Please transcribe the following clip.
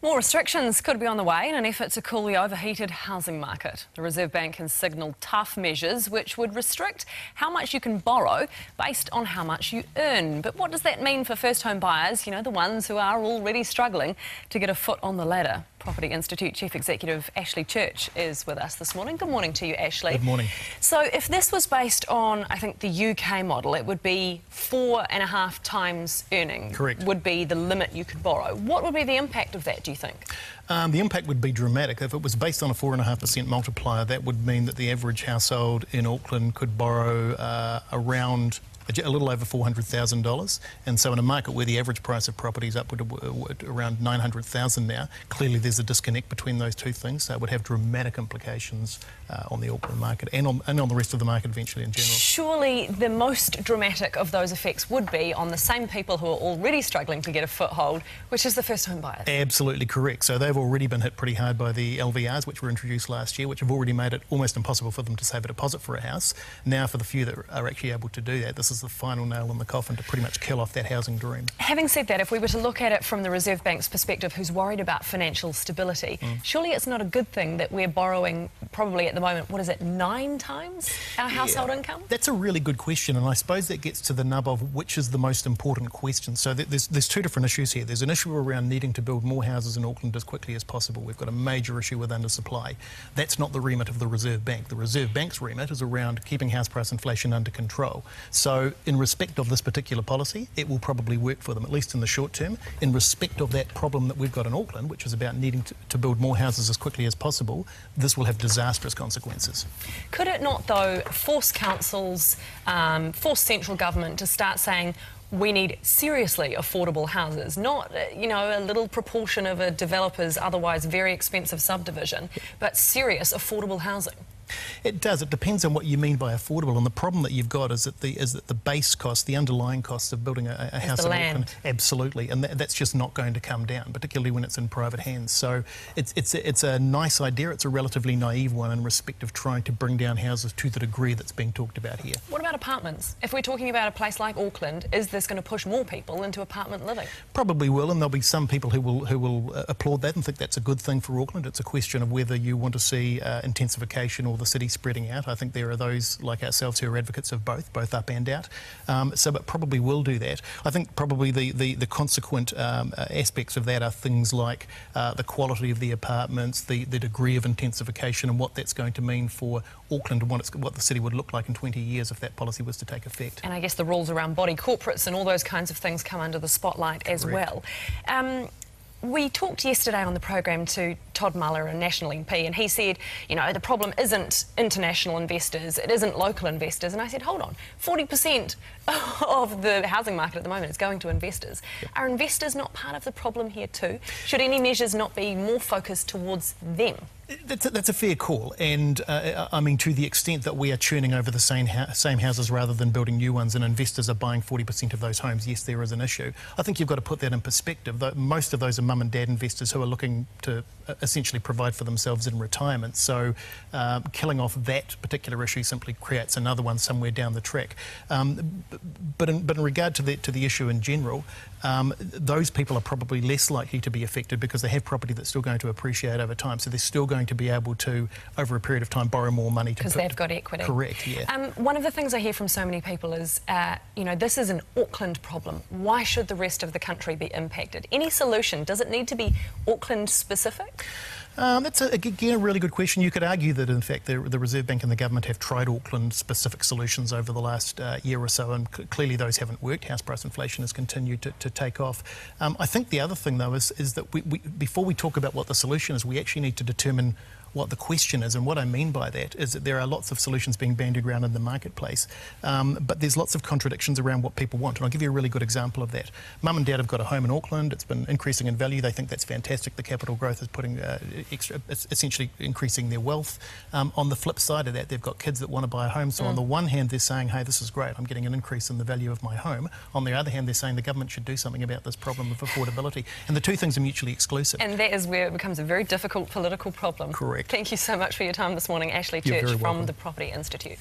More restrictions could be on the way in an effort to cool the overheated housing market. The Reserve Bank has signalled tough measures which would restrict how much you can borrow based on how much you earn. But what does that mean for first home buyers, the ones who are already struggling to get a foot on the ladder? Property Institute Chief Executive Ashley Church is with us this morning. Good morning to you, Ashley. Good morning. So if this was based on, I think, the UK model, it would be 4.5 times earning. Correct. Would be the limit you could borrow. What would be the impact of that, do you think? The impact would be dramatic. If it was based on a 4.5% multiplier, that would mean that the average household in Auckland could borrow around a little over $400,000, and so in a market where the average price of property is upward around $900,000 now, clearly there's a disconnect between those two things. So it would have dramatic implications on the Auckland market and on the rest of the market eventually in general. Surely the most dramatic of those effects would be on the same people who are already struggling to get a foothold, which is the first home buyers. Absolutely correct. So they've already been hit pretty hard by the LVRs, which were introduced last year, which have already made it almost impossible for them to save a deposit for a house. Now for the few that are actually able to do that, this is the final nail in the coffin to pretty much kill off that housing dream. Having said that, if we were to look at it from the Reserve Bank's perspective, who's worried about financial stability, surely it's not a good thing that we're borrowing probably at the moment, 9 times our household income? That's a really good question, and I suppose that gets to the nub of which is the most important question. So there's two different issues here. There's an issue around needing to build more houses in Auckland as quickly as possible. We've got a major issue with undersupply. That's not the remit of the Reserve Bank. The Reserve Bank's remit is around keeping house price inflation under control. So in respect of this particular policy, it will probably work for them, at least in the short term. In respect of that problem that we've got in Auckland, which is about needing to build more houses as quickly as possible, this will have disastrous consequences. Could it not, though, force councils, force central government to start saying, we need seriously affordable houses, not, a little proportion of a developer's otherwise very expensive subdivision, but serious affordable housing? It does. It depends on what you mean by affordable, and the problem that you've got is that the base cost, the underlying cost of building a house in Auckland, absolutely, and that's just not going to come down, particularly when it's in private hands. So it's a nice idea. It's a relatively naive one in respect of trying to bring down houses to the degree that's being talked about here. What about apartments? If we're talking about a place like Auckland, is this going to push more people into apartment living? Probably will, and there'll be some people who will applaud that and think that's a good thing for Auckland. It's a question of whether you want to see intensification or the city spreading out. I think there are those like ourselves who are advocates of both up and out. So it probably will do that. I think probably the consequent aspects of that are things like the quality of the apartments, the degree of intensification, and what that's going to mean for Auckland and what the city would look like in 20 years if that policy was to take effect. And I guess the rules around body corporates and all those kinds of things come under the spotlight as well. We talked yesterday on the program to Todd Muller, a National MP, and he said, the problem isn't international investors, it isn't local investors. And I said, hold on, 40% of the housing market at the moment is going to investors. Yep. Are investors not part of the problem here too? Should any measures not be more focused towards them? That's a fair call, and I mean, to the extent that we are churning over the same houses rather than building new ones, and investors are buying 40% of those homes, yes, there is an issue. I think you've got to put that in perspective. Most of those are mum and dad investors who are looking to essentially provide for themselves in retirement, so killing off that particular issue simply creates another one somewhere down the track. But in regard to the issue in general, those people are probably less likely to be affected because they have property that's still going to appreciate over time, so they're still going to be able to, over a period of time, borrow more money. Because they've got equity. Correct, yeah. One of the things I hear from so many people is, this is an Auckland problem. Why should the rest of the country be impacted? Any solution? Does it need to be Auckland specific? That's, again, a really good question. You could argue that, in fact, the Reserve Bank and the government have tried Auckland-specific solutions over the last year or so, and clearly those haven't worked. House price inflation has continued to take off. I think the other thing, though, is that before we talk about what the solution is, we actually need to determine what the question is, and what I mean by that is that there are lots of solutions being bandied around in the marketplace, but there's lots of contradictions around what people want, and I'll give you a really good example of that. Mum and Dad have got a home in Auckland, it's been increasing in value, they think that's fantastic, the capital growth is putting it's essentially increasing their wealth. On the flip side of that, they've got kids that want to buy a home, so on the one hand they're saying, hey, this is great, I'm getting an increase in the value of my home. On the other hand, they're saying the government should do something about this problem of affordability, and the two things are mutually exclusive. And that is where it becomes a very difficult political problem. Correct. Thank you so much for your time this morning, Ashley Church from the Property Institute.